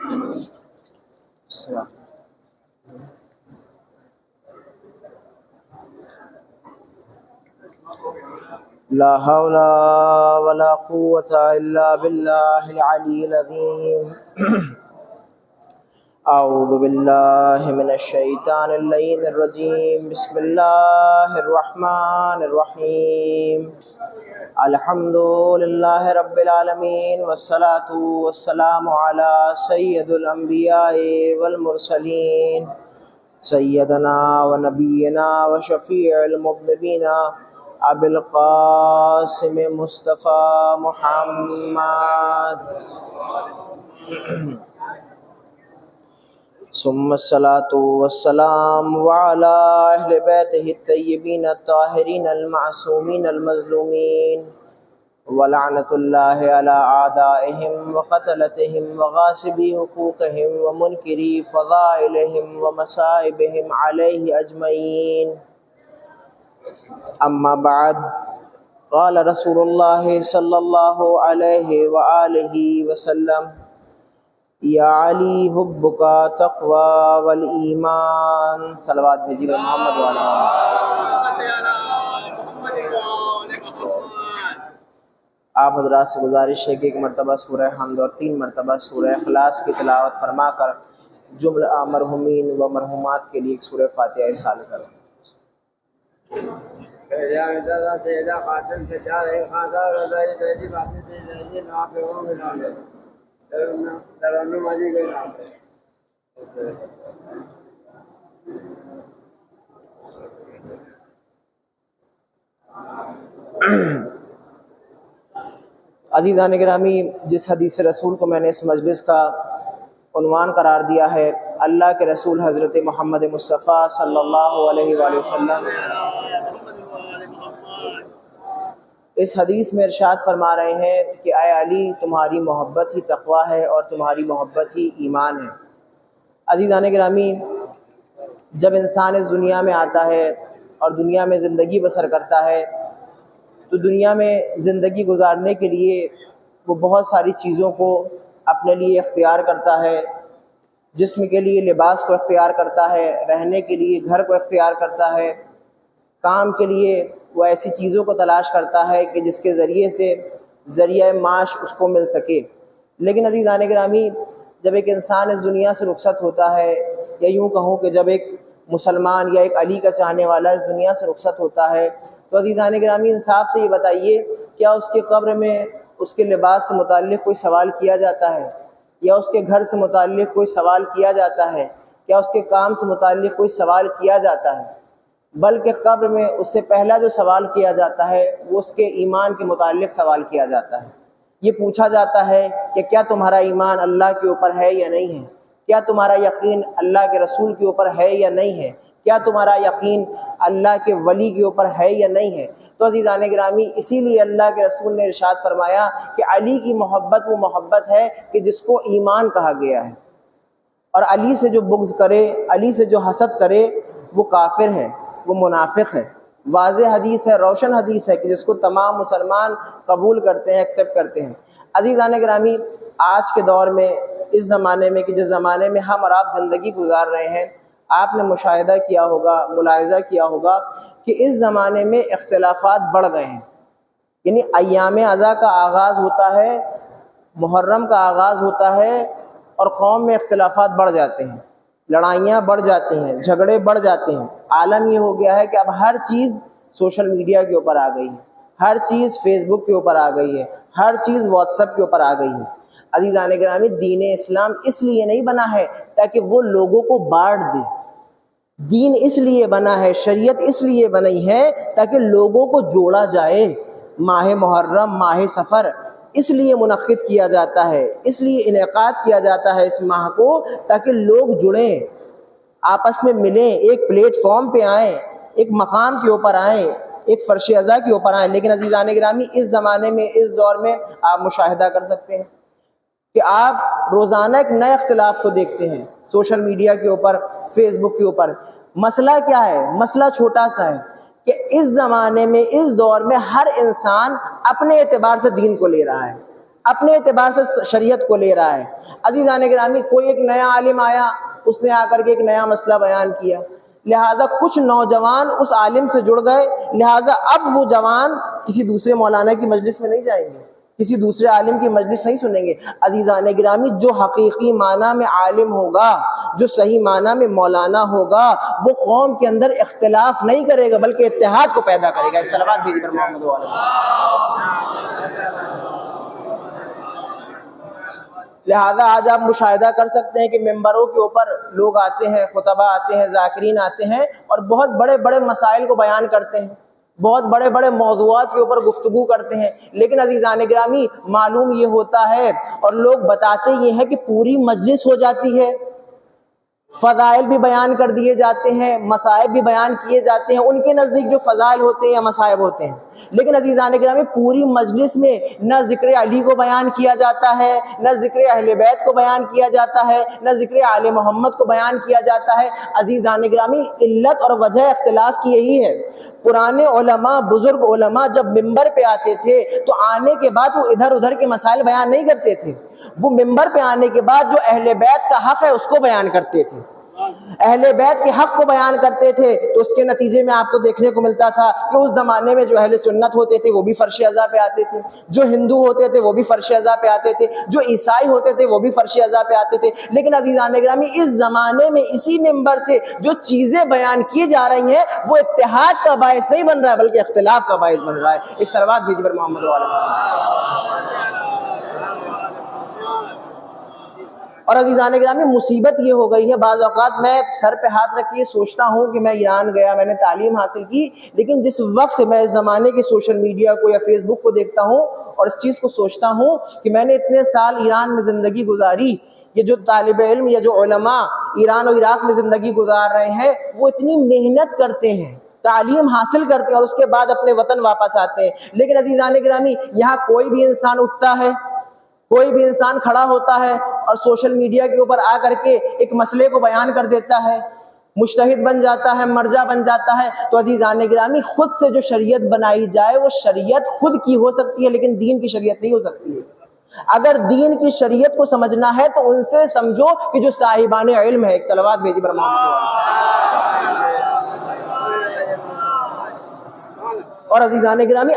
لا حول ولا قوة إلا بالله العلي العظيم. أعوذ بالله من الشيطان اللعين الرجيم. بسم الله الرحمن الرحيم. الحمد لله رب العالمين، والصلاة والسلام على سيد الأنبياء والمرسلين، سيدنا ونبينا وشفيع المذنبين ابی القاسم مصطفى محمد، ثم الصلاة والسلام وعلى اہل بیتہ الطیبین الطاہرین المعصومین المظلومین، ولعنۃ اللہ علی اعدائہم وقتلتہم وغاصبی حقوقہم ومنکری فضائلہم ومصائبہم علیہ اجمعین. اما بعد، قال رسول اللہ صلی اللہ علیہ وآلہ وسلم: یا علی حبک تقوی والایمان. صلوات بھیجیے محمد وعلی آپ حضرات سے گزارش ہے کہ ایک مرتبہ سورہ حمد اور 3 مرتبہ سورہ اخلاص کی تلاوت فرما کر جملہ مرحومین و مرحومات کے لیے ایک سورہ فاتحہ ارسال کریں. عزیزان گرامی، جس حدیث رسول کو میں نے اس مجلس کا عنوان قرار دیا ہے، اللہ کے رسول حضرت محمد مصطفیٰ صلی اللہ علیہ وآلہ وسلم اس حدیث میں ارشاد فرما رہے ہیں کہ اے علی، تمہاری محبت ہی تقویٰ ہے اور تمہاری محبت ہی ایمان ہے. عزیزان گرامی، جب انسان اس دنیا میں آتا ہے اور دنیا میں زندگی بسر کرتا ہے تو دنیا میں زندگی گزارنے کے لیے وہ بہت ساری چیزوں کو اپنے لیے اختیار کرتا ہے. جسم کے لیے لباس کو اختیار کرتا ہے، رہنے کے لیے گھر کو اختیار کرتا ہے، کام کے لیے وہ ایسی چیزوں کو تلاش کرتا ہے کہ جس کے ذریعے سے ذریعہ معاش اس کو مل سکے. لیکن عزیزان گرامی، جب ایک انسان اس دنیا سے رخصت ہوتا ہے، یا یوں کہوں کہ جب ایک مسلمان یا ایک علی کا چاہنے والا اس دنیا سے رخصت ہوتا ہے تو عزیزان گرامی، انصاف سے یہ بتائیے، کیا اس کے قبر میں اس کے لباس سے متعلق کوئی سوال کیا جاتا ہے؟ یا اس کے گھر سے متعلق کوئی سوال کیا جاتا ہے؟ کیا اس کے کام سے متعلق کوئی سوال کیا جاتا ہے؟ بلکہ قبر میں اس سے پہلا جو سوال کیا جاتا ہے وہ اس کے ایمان کے متعلق سوال کیا جاتا ہے. یہ پوچھا جاتا ہے کہ کیا تمہارا ایمان اللہ کے اوپر ہے یا نہیں ہے؟ کیا تمہارا یقین اللہ کے رسول کے اوپر ہے یا نہیں ہے؟ کیا تمہارا یقین اللہ کے ولی کے اوپر ہے یا نہیں ہے؟ تو عزیزان گرامی، اسی لیے اللہ کے رسول نے ارشاد فرمایا کہ علی کی محبت وہ محبت ہے کہ جس کو ایمان کہا گیا ہے، اور علی سے جو بغض کرے، علی سے جو حسد کرے، وہ کافر ہے، وہ منافق ہے. واضح حدیث ہے، روشن حدیث ہے کہ جس کو تمام مسلمان قبول کرتے ہیں، ایکسیپٹ کرتے ہیں. عزیزان گرامی، آج کے دور میں، اس زمانے میں کہ جس زمانے میں ہم اور آپ زندگی گزار رہے ہیں، آپ نے مشاہدہ کیا ہوگا، ملاحظہ کیا ہوگا کہ اس زمانے میں اختلافات بڑھ گئے ہیں. یعنی ایام عزا کا آغاز ہوتا ہے، محرم کا آغاز ہوتا ہے، اور قوم میں اختلافات بڑھ جاتے ہیں، لڑائیاں بڑھ جاتی ہیں، جھگڑے بڑھ جاتے ہیں. عالم یہ ہو گیا ہے کہ اب ہر چیز سوشل میڈیا کے اوپر آ گئی ہے، ہر چیز فیس بک کے اوپر آ گئی ہے، ہر چیز واٹس ایپ کے اوپر آ گئی ہے. عزیزان گرامی، دین اسلام اس لیے نہیں بنا ہے تاکہ وہ لوگوں کو بانٹ دے. دین اس لیے بنا ہے، شریعت اس لیے بنی ہے تاکہ لوگوں کو جوڑا جائے. ماہ محرم، ماہ سفر اس لیے منعقد کیا جاتا ہے، اس لیے انعقاد کیا جاتا ہے اس ماہ کو، تاکہ لوگ جڑیں، آپس میں ملیں، ایک پلیٹ فارم پہ آئیں، ایک مقام کے اوپر آئیں، ایک فرش ازا کے اوپر آئیں. لیکن عزیزان گرامی، اس زمانے میں، اس دور میں آپ مشاہدہ کر سکتے ہیں کہ آپ روزانہ ایک نئے اختلاف کو دیکھتے ہیں سوشل میڈیا کے اوپر، فیس بک کے اوپر. مسئلہ کیا ہے؟ مسئلہ چھوٹا سا ہے کہ اس زمانے میں، اس دور میں ہر انسان اپنے اعتبار سے دین کو لے رہا ہے. اپنے اعتبار سے شریعت کو لے رہا ہے۔ عزیزان گرامی، کوئی ایک نیا عالم آیا، اس نے آ کر کے ایک نیا مسئلہ بیان کیا، لہذا کچھ نوجوان اس عالم سے جڑ گئے، لہذا اب وہ جوان کسی دوسرے مولانا کی مجلس میں نہیں جائیں گے، کسی دوسرے عالم کی مجلس نہیں سنیں گے۔ عزیزان گرامی، جو حقیقی معنی میں عالم ہوگا، جو صحیح معنی میں مولانا ہوگا، وہ قوم کے اندر اختلاف نہیں کرے گا بلکہ اتحاد کو پیدا کرے گا۔ ایک صلوات بھیجیے پر محمد لہذا آج آپ مشاہدہ کر سکتے ہیں کہ ممبروں کے اوپر لوگ آتے ہیں، خطبہ آتے ہیں، ذاکرین آتے ہیں اور بہت بڑے بڑے مسائل کو بیان کرتے ہیں، بہت بڑے بڑے موضوعات کے اوپر گفتگو کرتے ہیں، لیکن عزیزان گرامی معلوم یہ ہوتا ہے اور لوگ بتاتے یہ ہیں کہ پوری مجلس ہو جاتی ہے، فضائل بھی بیان کر دیے جاتے ہیں، مصائب بھی بیان کیے جاتے ہیں، ان کے نزدیک جو فضائل ہوتے ہیں یا مصائب ہوتے ہیں، لیکن عزیزان گرامی پوری مجلس میں نہ ذکر علی کو بیان کیا جاتا ہے، نہ ذکر اہل بیت کو بیان کیا جاتا ہے، نہ ذکر آل محمد کو بیان کیا جاتا ہے۔ عزیزان گرامی علت اور وجہ اختلاف کی یہی ہے، پرانے علماء، بزرگ علماء جب ممبر پہ آتے تھے تو آنے کے بعد وہ ادھر ادھر کے مسائل بیان نہیں کرتے تھے، وہ ممبر پہ آنے کے بعد جو اہل بیت کا حق ہے اس کو بیان کرتے تھے، اہل بیت کے حق کو بیان کرتے تھے، تو اس کے نتیجے میں آپ کو دیکھنے کو ملتا تھا کہ اس زمانے میں جو اہل سنت ہوتے تھے وہ بھی فرش ازا پہ آتے تھے، جو ہندو ہوتے تھے وہ بھی فرش ازا پہ آتے تھے، جو عیسائی ہوتے تھے وہ بھی فرش ازا پہ آتے تھے، لیکن عزیزان گرامی اس زمانے میں اسی ممبر سے جو چیزیں بیان کی جا رہی ہیں وہ اتحاد کا باعث نہیں بن رہا ہے بلکہ اختلاف کا باعث بن رہا ہے۔ ایک صلوات بھیجیے پر محمد اور عزیزان گرامی مصیبت یہ ہو گئی ہے، بعض اوقات میں سر پہ ہاتھ رکھ کے سوچتا ہوں کہ میں ایران گیا، میں نے تعلیم حاصل کی، لیکن جس وقت میں اس زمانے کے سوشل میڈیا کو یا فیس بک کو دیکھتا ہوں اور اس چیز کو سوچتا ہوں کہ میں نے اتنے سال ایران میں زندگی گزاری، یہ جو طالب علم یا جو علماء ایران اور عراق میں زندگی گزار رہے ہیں وہ اتنی محنت کرتے ہیں، تعلیم حاصل کرتے ہیں اور اس کے بعد اپنے وطن واپس آتے ہیں، لیکن عزیزان گرامی یہاں کوئی بھی انسان اٹھتا ہے، کوئی بھی انسان کھڑا ہوتا ہے اور سوشل میڈیا کے اوپر آ کر کے ایک مسئلے کو بیان کر دیتا ہے، مجتہد بن جاتا ہے، مرجع بن جاتا ہے۔ تو عزیزان گرامی خود سے جو شریعت بنائی جائے وہ شریعت خود کی ہو سکتی ہے لیکن دین کی شریعت نہیں ہو سکتی ہے۔ اگر دین کی شریعت کو سمجھنا ہے تو ان سے سمجھو کہ جو صاحبان علم ہے۔ ایک صلوات بھیجی پر اور عزیزان گرامی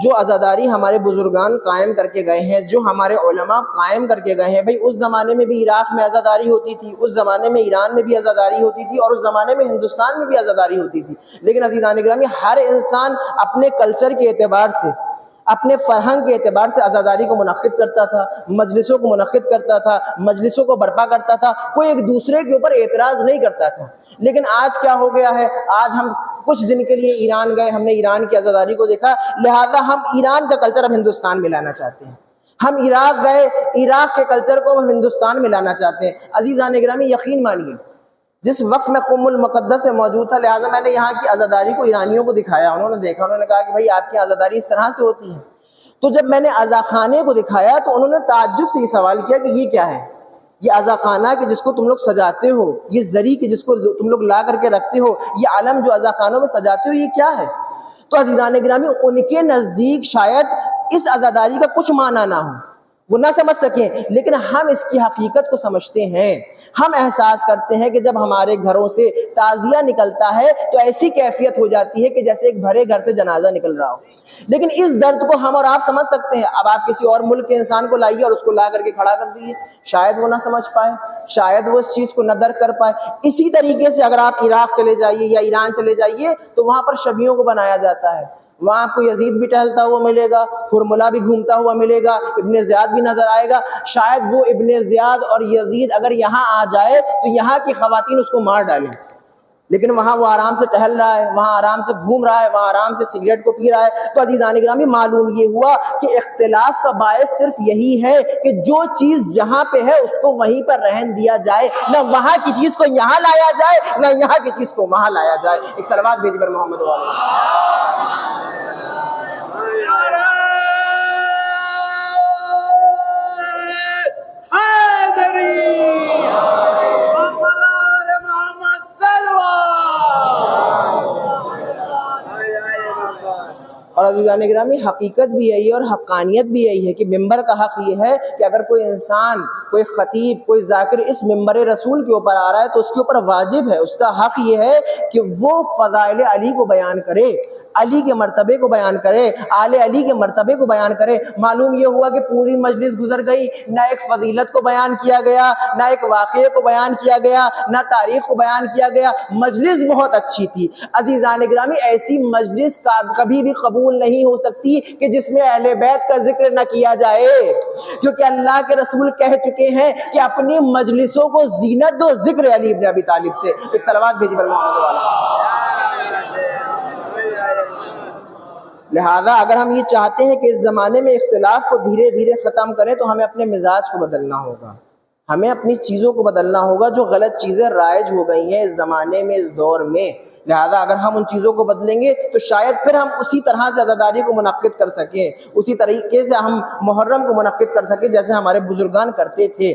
جو عزاداری ہمارے بزرگان قائم کر کے گئے ہیں، جو ہمارے علماء قائم کر کے گئے ہیں، بھئی اس زمانے میں بھی عراق میں عزاداری ہوتی تھی، اس زمانے میں ایران میں بھی عزاداری ہوتی تھی اور اس زمانے میں ہندوستان میں بھی عزاداری ہوتی تھی، لیکن عزیزان گرامی ہر انسان اپنے کلچر کے اعتبار سے، اپنے فرہنگ کے اعتبار سے عزاداری کو منعقد کرتا تھا، مجلسوں کو منعقد کرتا تھا، مجلسوں کو برپا کرتا تھا، کوئی ایک دوسرے کے اوپر اعتراض نہیں کرتا تھا۔ لیکن آج کیا ہو گیا ہے، آج ہم کچھ دن کے لیے ایران گئے، ہم نے ایران کی عزاداری کو دیکھا، لہذا ہم ایران کا کلچر اب ہندوستان میں لانا چاہتے ہیں۔ ہم عراق گئے، عراق کے کلچر کو ہم ہندوستان میں لانا چاہتے ہیں۔ عزیزان گرامی یقین مانیے، جس وقت میں قم المقدس میں موجود تھا لہٰذا میں نے یہاں کی عزاداری کو ایرانیوں کو دکھایا، انہوں نے دیکھا، انہوں نے کہا کہ بھائی آپ کی عزاداری اس طرح سے ہوتی ہے۔ تو جب میں نے عزاخانے کو دکھایا تو انہوں نے تعجب سے یہ سوال کیا کہ یہ کیا ہے؟ یہ عزاخانہ کہ جس کو تم لوگ سجاتے ہو، یہ زری کہ جس کو تم لوگ لا کر کے رکھتے ہو، یہ علم جو عزاخانوں میں سجاتے ہو، یہ کیا ہے؟ تو عزیزان گرامی ان کے نزدیک شاید اس عزاداری کا کچھ معنی نہ ہو، وہ نہ سمجھ سکیں، لیکن ہم اس کی حقیقت کو سمجھتے ہیں۔ ہم احساس کرتے ہیں کہ جب ہمارے گھروں سے تعزیہ نکلتا ہے تو ایسی کیفیت ہو جاتی ہے کہ جیسے ایک بھرے گھر سے جنازہ نکل رہا ہو، لیکن اس درد کو ہم اور آپ سمجھ سکتے ہیں۔ اب آپ کسی اور ملک کے انسان کو لائیے اور اس کو لا کر کے کھڑا کر دیجیے، شاید وہ نہ سمجھ پائے، شاید وہ اس چیز کو نہ درک کر پائے۔ اسی طریقے سے اگر آپ عراق چلے جائیے یا ایران چلے جائیے تو وہاں پر شبیوں کو بنایا جاتا ہے، وہاں آپ کو یزید بھی ٹہلتا ہوا ملے گا، ہرملہ بھی گھومتا ہوا ملے گا، ابن زیاد بھی نظر آئے گا۔ شاید وہ ابن زیاد اور یزید اگر یہاں آ جائے تو یہاں کی خواتین اس کو مار ڈالیں، لیکن وہاں وہ آرام سے ٹہل رہا ہے، وہاں آرام سے گھوم رہا ہے، وہاں آرام سے سگریٹ کو پی رہا ہے۔ تو عزیزان گرامی معلوم یہ ہوا کہ اختلاف کا باعث صرف یہی ہے کہ جو چیز جہاں پہ ہے اس کو وہیں پر رہن دیا جائے، نہ وہاں کی چیز کو یہاں لایا جائے نہ یہاں کی چیز کو وہاں لایا جائے۔ ایک صلوات بھیجی پر محمد اور عزیزان گرامی حقیقت بھی یہی ہے اور حقانیت بھی یہی ہے کہ ممبر کا حق یہ ہے کہ اگر کوئی انسان، کوئی خطیب، کوئی ذاکر اس ممبر رسول کے اوپر آ رہا ہے تو اس کے اوپر واجب ہے، اس کا حق یہ ہے کہ وہ فضائل علی کو بیان کرے، علی کے مرتبے کو بیان کرے، آل علی کے مرتبے کو بیان کرے۔ معلوم یہ ہوا کہ پوری مجلس گزر گئی، نہ ایک فضیلت کو بیان کیا گیا، نہ ایک واقعے کو بیان کیا گیا، نہ تاریخ کو بیان کیا گیا۔ مجلس بہت اچھی تھی۔ عزیزان گرامی، ایسی مجلس کبھی بھی قبول نہیں ہو سکتی کہ جس میں اہل بیت کا ذکر نہ کیا جائے، کیونکہ اللہ کے رسول کہہ چکے ہیں کہ اپنی مجلسوں کو زینت دو ذکر علی بن ابی طالب سے۔ ایک صلوات بھیجی بر محمد والا۔ لہذا اگر ہم یہ چاہتے ہیں کہ اس زمانے میں اختلاف کو دھیرے دھیرے ختم کریں تو ہمیں اپنے مزاج کو بدلنا ہوگا، ہمیں اپنی چیزوں کو بدلنا ہوگا جو غلط چیزیں رائج ہو گئی ہیں اس زمانے میں، اس دور میں۔ لہذا اگر ہم ان چیزوں کو بدلیں گے تو شاید پھر ہم اسی طرح سے عزاداری کو منعقد کر سکیں، اسی طریقے سے ہم محرم کو منعقد کر سکیں جیسے ہمارے بزرگان کرتے تھے۔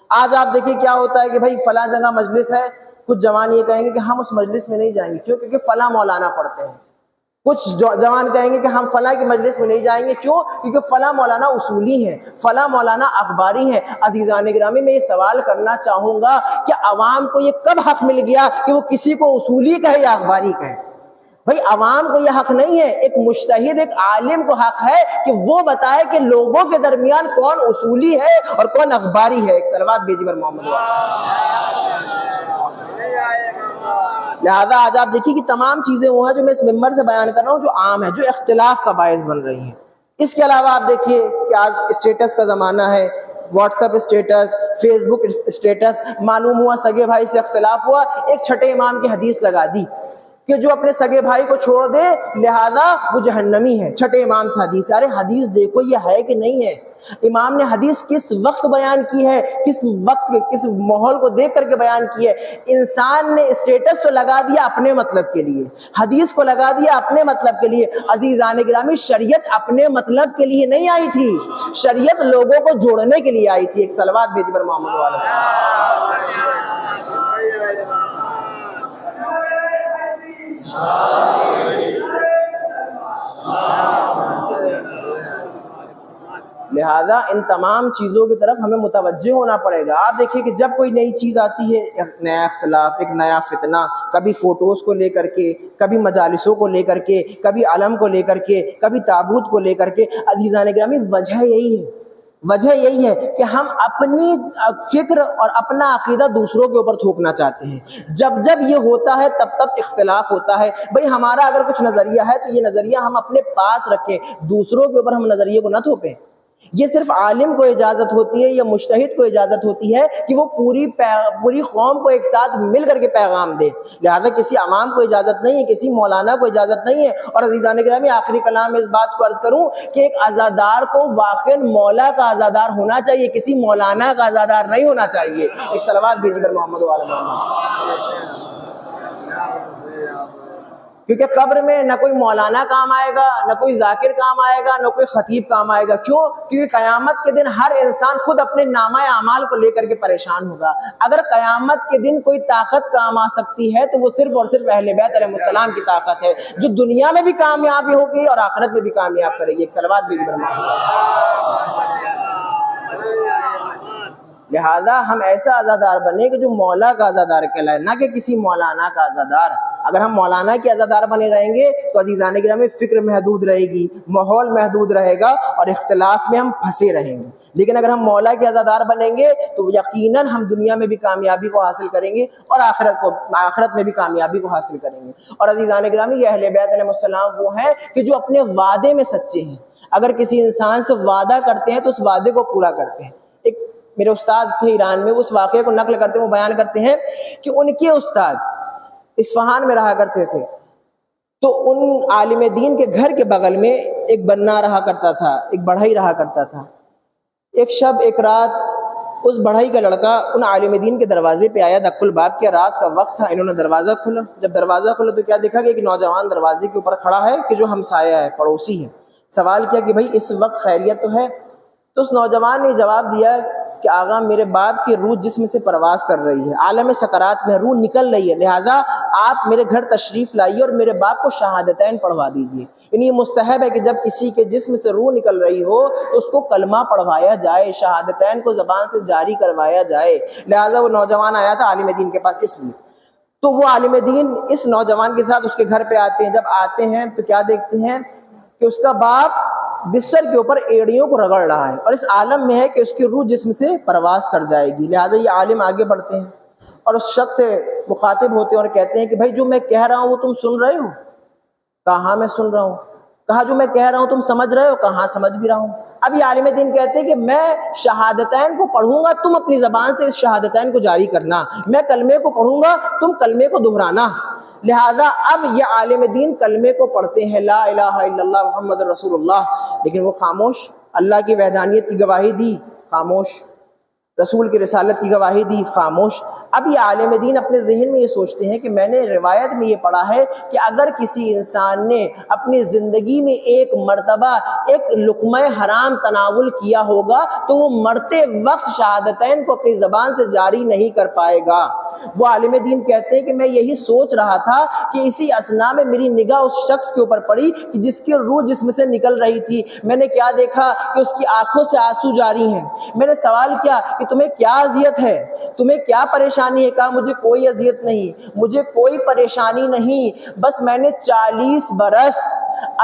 آج آپ دیکھیں کیا ہوتا ہے کہ بھائی فلاں جگہ مجلس ہے، کچھ جوان یہ کہیں گے کہ ہم اس مجلس میں نہیں جائیں گے، کیوں؟ کیونکہ فلاں مولانا پڑھتے ہیں۔ کچھ جوان کہیں گے کہ ہم فلاں کی مجلس میں نہیں جائیں گے، کیوں؟ کیونکہ فلاں مولانا اصولی ہیں، فلاں مولانا اخباری ہیں۔ عزیزان گرامی، میں یہ سوال کرنا چاہوں گا کہ عوام کو یہ کب حق مل گیا کہ وہ کسی کو اصولی کہے یا اخباری کہے؟ بھائی عوام کو یہ حق نہیں ہے، ایک مجتہد، ایک عالم کو حق ہے کہ وہ بتائے کہ لوگوں کے درمیان کون اصولی ہے اور کون اخباری ہے۔ ایک صلوات بھیجی بر محمد والا۔ لہذا آج آپ دیکھیے کہ تمام چیزیں وہ ہیں جو میں اس ممبر سے بیان کر رہا ہوں جو عام ہے، جو اختلاف کا باعث بن رہی ہیں۔ اس کے علاوہ آپ دیکھیے کہ آج اسٹیٹس کا زمانہ ہے، واٹس ایپ اسٹیٹس، فیس بک اسٹیٹس۔ معلوم ہوا سگے بھائی سے اختلاف ہوا، ایک چھٹے امام کی حدیث لگا دی کہ جو اپنے سگے بھائی کو چھوڑ دے لہذا وہ جہنمی ہے۔ چھٹے امام سے حدیث، ارے حدیث دیکھو یہ ہے کہ نہیں ہے۔ امام نے حدیث کس وقت بیان کی ہے، کس وقت کس ماحول کو دیکھ کر کے بیان کی ہے۔ انسان نے اسٹیٹس تو لگا دیا اپنے مطلب کے لیے، حدیث کو لگا دیا اپنے مطلب کے لیے۔ عزیزان گرامی، شریعت اپنے مطلب کے لیے نہیں آئی تھی، شریعت لوگوں کو جوڑنے کے لیے آئی تھی۔ ایک صلوات بھیجی پر محمد والا۔ لہذا ان تمام چیزوں کی طرف ہمیں متوجہ ہونا پڑے گا۔ آپ دیکھیے کہ جب کوئی نئی چیز آتی ہے، ایک نیا اختلاف، ایک نیا فتنہ، کبھی فوٹوز کو لے کر کے، کبھی مجالسوں کو لے کر کے، کبھی علم کو لے کر کے، کبھی تابوت کو لے کر کے۔ عزیزان گرامی، وجہ یہی ہے کہ ہم اپنی فکر اور اپنا عقیدہ دوسروں کے اوپر تھوپنا چاہتے ہیں۔ جب یہ ہوتا ہے تب اختلاف ہوتا ہے۔ بھئی ہمارا اگر کچھ نظریہ ہے تو یہ نظریہ ہم اپنے پاس رکھیں، دوسروں کے اوپر ہم نظریے کو نہ تھوپیں۔ یہ صرف عالم کو اجازت ہوتی ہے یا مجتہد کو اجازت ہوتی ہے کہ وہ پوری قوم کو ایک ساتھ مل کر کے پیغام دے۔ لہذا کسی عوام کو اجازت نہیں ہے، کسی مولانا کو اجازت نہیں ہے۔ اور عزیزان گرامی، آخری کلام میں اس بات کو عرض کروں کہ ایک عزادار کو واقعی مولا کا عزادار ہونا چاہیے، کسی مولانا کا عزادار نہیں ہونا چاہیے۔ ایک صلوات بھیجی پر محمد والا۔ کیونکہ قبر میں نہ کوئی مولانا کام آئے گا، نہ کوئی ذاکر کام آئے گا، نہ کوئی خطیب کام آئے گا۔ کیوں؟ کیونکہ قیامت کے دن ہر انسان خود اپنے نامہ اعمال کو لے کر کے پریشان ہوگا۔ اگر قیامت کے دن کوئی طاقت کام آ سکتی ہے تو وہ صرف اور صرف اہل بیت علیہ السلام کی طاقت ہے، جو دنیا میں بھی کامیابی ہوگی اور آخرت میں بھی کامیاب کرے گی۔ ایک صلوات بھی لہذا ہم ایسا عزادار بنے کہ جو مولا کا عزادار کہلائے، نہ کہ کسی مولانا کا عزادار۔ اگر ہم مولانا کے عزادار بنے رہیں گے تو عزیزان گرامی فکر محدود رہے گی، ماحول محدود رہے گا اور اختلاف میں ہم پھنسے رہیں گے۔ لیکن اگر ہم مولا کے عزادار بنیں گے تو یقیناً ہم دنیا میں بھی کامیابی کو حاصل کریں گے اور آخرت میں بھی کامیابی کو حاصل کریں گے۔ اور عزیزان گرامی، یہ اہل بیت علیہ السلام وہ ہیں کہ جو اپنے وعدے میں سچے ہیں۔ اگر کسی انسان سے وعدہ کرتے ہیں تو اس وعدے کو پورا کرتے ہیں۔ ایک میرے استاد تھے ایران میں، اس واقعے کو نقل کرتے ہیں، وہ بیان کرتے ہیں کہ ان کے استاد اصفہان میں رہا کرتے تھے، تو ان عالم دین کے گھر کے بغل میں ایک بنا رہا کرتا تھا، ایک بڑھئی رہا کرتا تھا۔ ایک شب ایک رات اس بڑھئی کا لڑکا ان عالم دین کے دروازے پہ آیا، دق الباب کے رات کا وقت تھا، انہوں نے دروازہ کھولا۔ جب دروازہ کھولا تو کیا دیکھا کہ ایک نوجوان دروازے کے اوپر کھڑا ہے کہ جو ہمسایہ ہے، پڑوسی ہے۔ سوال کیا کہ بھائی اس وقت خیریت تو ہے؟ تو اس نوجوان نے جواب دیا کہ آغا، میرے باپ کی روح جسم سے پرواز کر رہی ہے، عالم سکرات میں روح نکل رہی ہے، لہٰذا آپ میرے گھر تشریف لائیے اور میرے باپ کو شہادتین پڑھوا دیجیے. یعنی یہ مستحب ہے کہ جب کسی کے جسم سے روح نکل رہی ہو تو اس کو کلمہ پڑھوایا جائے, شہادتین کو زبان سے جاری کروایا جائے. لہٰذا وہ نوجوان آیا تھا عالم دین کے پاس, اس لیے تو وہ عالم دین اس نوجوان کے ساتھ اس کے گھر پہ آتے ہیں. جب آتے ہیں تو کیا دیکھتے ہیں کہ اس کا باپ بستر کے اوپر ایڑیوں کو رگڑ رہا ہے اور اس عالم میں ہے کہ اس کی روح جسم سے پرواز کر جائے گی. لہٰذا یہ عالم آگے بڑھتے ہیں اور اس شخص سے مخاطب ہوتے ہیں اور کہتے ہیں کہ بھائی جو میں کہہ رہا ہوں وہ تم سن رہے ہو؟ کہا ہاں میں سن رہا ہوں. کہا جو میں کہہ رہا ہوں تم سمجھ رہے ہو؟ کہا ہاں سمجھ بھی رہا ہوں. اب یہ عالم دین کہتے ہیں کہ میں شہادتین کو پڑھوں گا, تم اپنی زبان سے اس شہادتین کو جاری کرنا, میں کلمے کو پڑھوں گا, تم کلمے کو دہرانا. لہذا اب یہ عالم دین کلمے کو پڑھتے ہیں, لا الہ الا اللہ محمد رسول اللہ, لیکن وہ خاموش. اللہ کی وحدانیت کی گواہی دی, خاموش. رسول کی رسالت کی گواہی دی, خاموش. اب یہ عالم دین اپنے ذہن میں یہ سوچتے ہیں کہ میں نے روایت میں یہ پڑھا ہے کہ اگر کسی انسان نے اپنی زندگی میں ایک مرتبہ ایک لقمہ حرام تناول کیا ہوگا تو وہ مرتے وقت شہادتین کو اپنی زبان سے جاری نہیں کر پائے گا. وہ عالم دین کہتے ہیں کہ میں یہی سوچ رہا تھا کہ اسی اثنا میں میری نگاہ اس شخص کے اوپر پڑی کہ جس کی روح جسم سے نکل رہی تھی. میں نے کیا دیکھا کہ اس کی آنکھوں سے آنسو جاری ہیں. میں نے سوال کیا کہ تمہیں کیا اذیت ہے, تمہیں کیا پریشانی ہے؟ کہا مجھے کوئی اذیت نہیں, مجھے کوئی پریشانی نہیں, بس میں نے 40 برس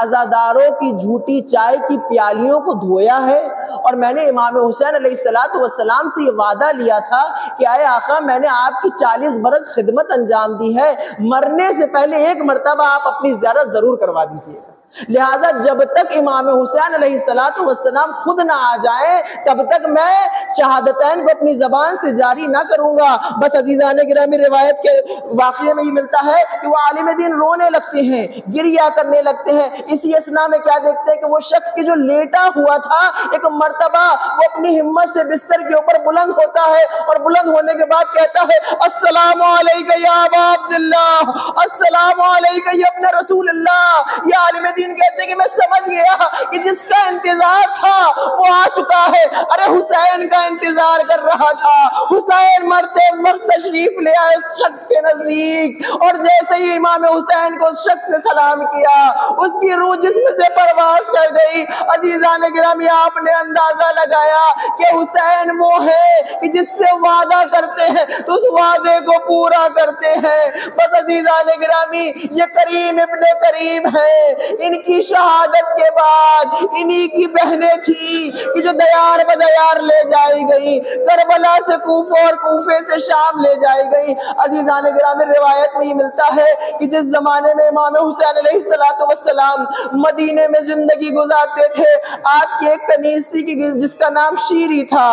عزاداروں کی جھوٹی چائے کی پیالیوں کو دھویا ہے اور میں نے امام حسین علیہ السلام سے یہ وعدہ لیا تھا کہ اے آقا میں نے آپ کی 40 برس خدمت انجام دی ہے, مرنے سے پہلے ایک مرتبہ آپ اپنی زیارت ضرور کروا دیجیے گا. لہذا جب تک امام حسین علیہ السلام خود نہ آ جائیں تب تک میں شہادتین کو اپنی زبان سے جاری نہ کروں گا. بس عزیزان گرامی, روایت کے واقعے میں یہ ملتا ہے کہ وہ عالم دین رونے لگتے ہیں, گریہ کرنے لگتے ہیں. اسی اثنا میں کیا دیکھتے ہیں کہ وہ شخص کی جو لیٹا ہوا تھا ایک مرتبہ وہ اپنی ہمت سے بستر کے اوپر بلند ہوتا ہے اور بلند ہونے کے بعد کہتا ہے السلام علیکم یا ابا عبداللہ, السلام علیکم یا ابن رسول اللہ. یہ عالم دین کہتے ہیں کہ میں سمجھ گیا کہ جس کا انتظار تھا وہ آ چکا ہے. ارے حسین کا انتظار کر رہا تھا. حسین مرتے وقت تشریف لے آئے اس شخص کے نزدیک اور جیسے ہی امام حسین کو اس شخص نے سلام کیا اس کی روح جسم سے پرواز کر گئی. عزیزان گرامی, آپ نے اندازہ لگایا کہ حسین وہ ہے کہ جس سے وعدہ کرتے ہیں تو اس وعدے کو پورا کرتے ہیں. بس عزیزان گرامی, یہ کریم ابن کریم ہے. ان کی شہادت کے بعد انہی کی بہنیں تھی کہ جو دیار بدیار لے جائی گئی, کربلا سے کوفہ اور کوفے سے شام لے جائی گئی. عزیزان گرامی, روایت میں یہ ملتا ہے کہ جس زمانے میں امام حسین علیہ السلام مدینے میں زندگی گزارتے تھے, آپ کی ایک کنیز تھی جس کا نام شیری تھا.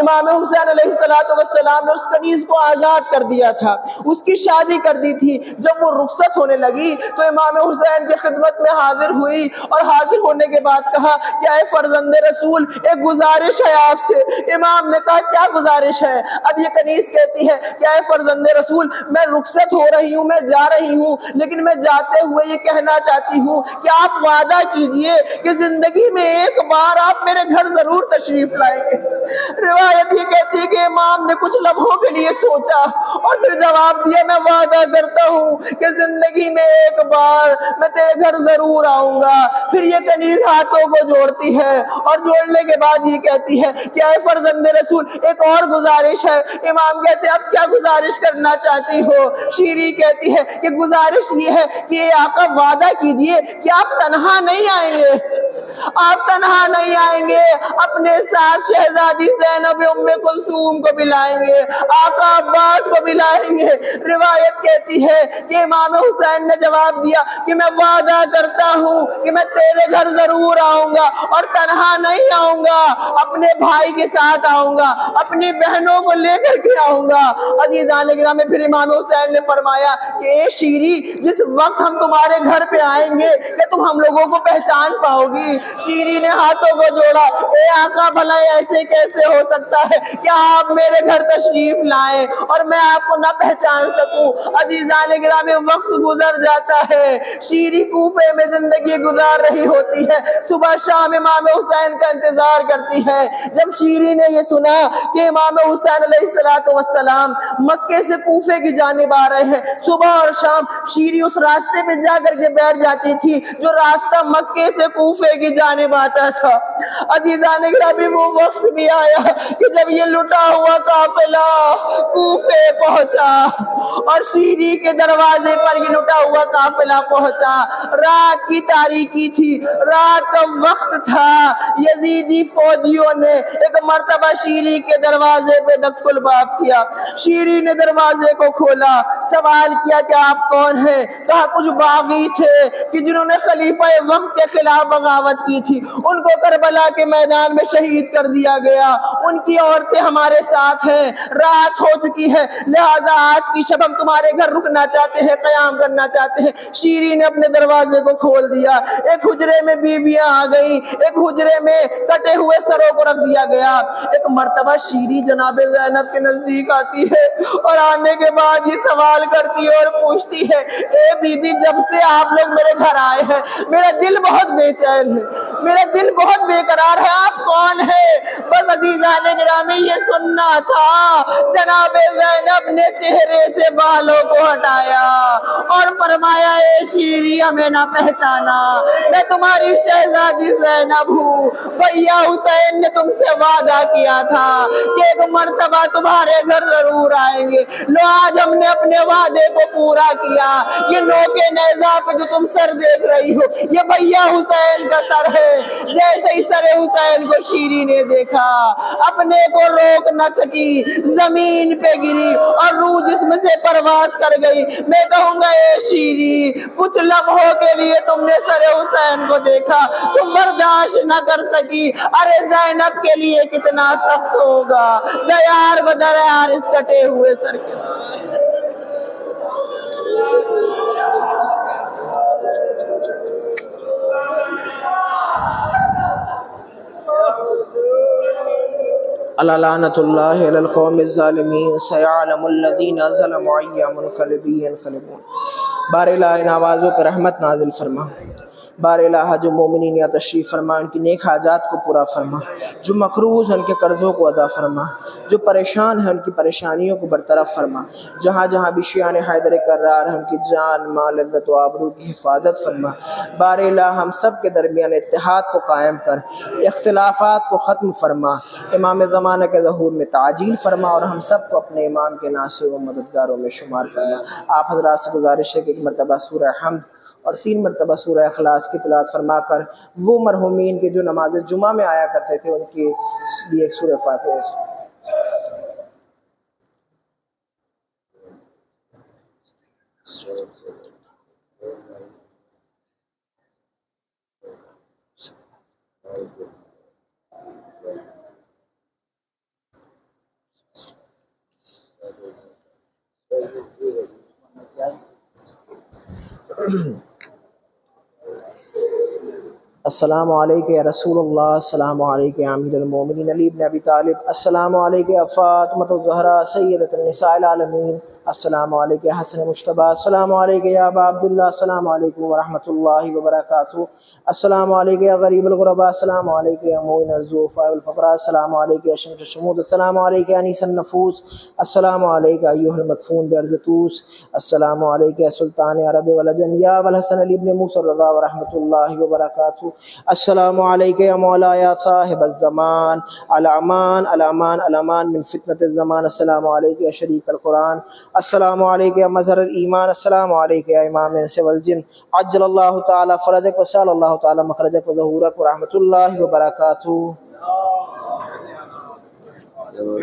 امام حسین علیہ السلام نے اس کنیز کو آزاد کر دیا تھا, اس کی شادی کر دی تھی. جب وہ رخصت ہونے لگی تو امام حسین کی خدمت میں حاضر ہوئی اور حاضر ہونے کے بعد کہا کہ اے فرزند رسول ایک گزارش ہے آپ سے. امام نے کہا کیا گزارش ہے؟ اب یہ کنیز کہتی ہے کہ اے فرزند رسول میں رخصت ہو رہی ہوں, میں جا رہی ہوں, لیکن میں جاتے ہوئے یہ کہنا چاہتی ہوں کہ آپ وعدہ کیجئے کہ زندگی میں ایک بار آپ میرے گھر ضرور تشریف لائیں گے. روایت یہ کہتی ہے کہ امام نے کچھ لمحوں کے لیے سوچا اور پھر جواب دیا میں وعدہ کرتا ہوں کہ زندگی میں ایک بار میں تیرے گھر ضرور آؤں گا. پھر یہ کنیز ہاتھوں کو جوڑتی ہے اور جوڑنے کے بعد یہ کہتی ہے کہ اے فرزند رسول ایک اور گزارش ہے. امام کہتے ہیں اب کیا گزارش کرنا چاہتی ہو؟ شیری کہتی ہے کہ گزارش یہ ہے کہ آقا وعدہ کیجئے کہ آپ تنہا نہیں آئیں گے, آپ تنہا نہیں آئیں گے, اپنے ساتھ شہزادی زینب ام کلثوم کو بھی لائیں گے, آقا عباس کو بھی لائیں گے. روایت کہتی ہے کہ امام حسین نے جواب دیا کہ میں وعدہ کرتا ہوں کہ میں تیرے گھر ضرور آؤں گا اور تنہا نہیں آؤں گا, اپنے بھائی کے ساتھ آؤں گا, اپنی بہنوں کو لے کر کے آؤں گا. عزیزان گرامی, پھر امام حسین نے فرمایا کہ اے شیری جس وقت ہم تمہارے گھر پہ آئیں گے کہ تم ہم لوگوں کو پہچان پاؤ گی؟ گئی. شیریں نے ہاتھوں کو جوڑا, اے آقا بھلا ایسے کیسے ہو سکتا ہے کہ آپ میرے گھر تشریف لائیں اور میں آپ کو نہ پہچان سکوں. عزیزان گرامی, وقت گزر جاتا ہے, شیریں کوفے میں زندگی گزار رہی ہوتی ہے, صبح شام امام حسین کا انتظار کرتی ہے. جب شیریں نے یہ سنا کہ امام حسین علیہ السلام مکے سے کوفے کی جانب آ رہے ہیں, صبح اور شام شیریں اس راستے پہ جا کر کے بیٹھ جاتی تھی جو راستہ مکے سے کوفے کی جانب آتا تھا. عزیزان گرامی, وہ وقت بھی آیا کہ جب یہ لٹا ہوا قافلہ کوفے پہنچا اور شیریں کے دروازے پر یہ لٹا ہوا قافلہ پہنچا. رات کی تاریکی تھی, رات کا وقت تھا. یزیدی فوجیوں نے ایک مرتبہ شیریں کے دروازے پہ دق الباب کیا. شیریں نے دروازے کو کھولا, سوال کیا کہ آپ کون ہیں؟ کہا کچھ باغی تھے کہ جنہوں نے خلیفہ وقت کے خلاف بغاوت کی تھی, ان کو کربلا کے میدان میں شہید کر دیا گیا, ان کی عورتیں ہمارے ساتھ ہیں, رات ہو چکی ہے لہذا آج کی شب ہم تمہارے گھر رکنا چاہتے ہیں, قیام کرنا چاہتے ہیں. شیریں نے اپنے دروازے کو کھول دیا. ایک حجرے میں بیویاں آ گئیں, ایک حجرے میں کٹے ہوئے سروں کو رکھ دیا گیا. ایک مرتبہ شیریں جناب زینب کے نزدیک آتی ہے اور آنے کے بعد یہ سوال کرتی ہے اور پوچھتی ہے, اے بی بی, جب سے آپ لوگ میرے گھر آئے ہیں میرا دل بہت بے چین ہے, میرا دل بہت بے قرار ہے, آپ کون ہیں؟ بس عزیزان گرامی, یہ سننا تھا. جناب زینب نے چہرے سے بالوں کو ہٹایا اور فرمایا, اے شیریں, ہمیں نہ پہچانا, میں تمہاری شہزادی زینب ہوں. بھیا حسین نے تم سے وعدہ کیا تھا کہ ایک مرتبہ تمہارے گھر ضرور آئیں گے. لو آج ہم نے اپنے وعدے کو پورا کیا. یہ نوکے نیزہ پہ جو تم سر دیکھ رہی ہو یہ بھیا حسین کا سر ہے. جیسے ہی سر حسین کو شیریں نے دیکھا اپنے کو روک نہ سکی, زمین پہ گری اور روح جسم سے پرواز کر گئی. میں کہوں گا, اے شیریں, کچھ لمحوں کے لیے تم نے سر حسین کو دیکھا, تم برداشت نہ کر سکی. ارے زینب کے لیے کتنا سخت ہوگا دیار بدر یار اس کٹے ہوئے سر کے ساتھ. الا لعنت اللہ علی القوم الظالمین سیعلم الذین ظلموا ای منقلب ینقلبون. بار الہ ان آوازوں پر رحمت نازل فرما. بار الہ جو مومنین یا تشریف فرما, ان کی نیک حاجات کو پورا فرما. جو مقروض ہیں ان کے قرضوں کو ادا فرما. جو پریشان ہیں ان کی پریشانیوں کو برطرف فرما. جہاں جہاں بھی شیعان حیدر کرار ہیں ان کی جان, مال, عزت و آبرو کی حفاظت فرما. بار الہ ہم سب کے درمیان اتحاد کو قائم کر, اختلافات کو ختم فرما. امام زمانہ کے ظہور میں تعجیل فرما اور ہم سب کو اپنے امام کے ناصر و مددگاروں میں شمار فرما. آپ حضرات سے گزارش ہے کہ ایک مرتبہ سورہ حمد اور 3 مرتبہ سورہ اخلاص کی تلاوت فرما کر وہ مرحومین کے جو نماز جمعہ میں آیا کرتے تھے ان کے لیے ایک سورہ فاتحہ السلام علیکم یا رسول اللہ, السلام علیکم یا امیر المومنین علی بن ابی طالب, السلام علیکم یا فاطمۃ الزہرا سیدۃ النساء العالمین, السلام علیکم یا حسن مجتبی, السلام علیکم یا ابا عبداللہ, السلام علیکم ورحمۃ اللہ وبرکاتہ, السلام علیکم یا غریب الغرباء, السلام علیکم یا معین الضعفاء والفقراء, السلام علیکم یا شمس الشمود, السلام علیکم یا انیس النفوس, السلام علیکم ایھا المدفون بارض طوس, السلام علیکم یا سلطان عرب والعجم یا ابوالحسن علی بن موسی الرضا ورحمۃ اللہ وبرکاتہ, السلام علیکم یا مولا یا صاحب الزمان, الامان الامان الامان من فتنة الزمان, السلام علیکم یا شریک القرآن, السلام علیکم یا مظہر الایمان, السلام علیکم یا امام الانس والجن, عجل اللہ تعالی فرجک وسال اللہ تعالی مخرجک وظہورک ورحمۃ اللہ وبرکاتہ.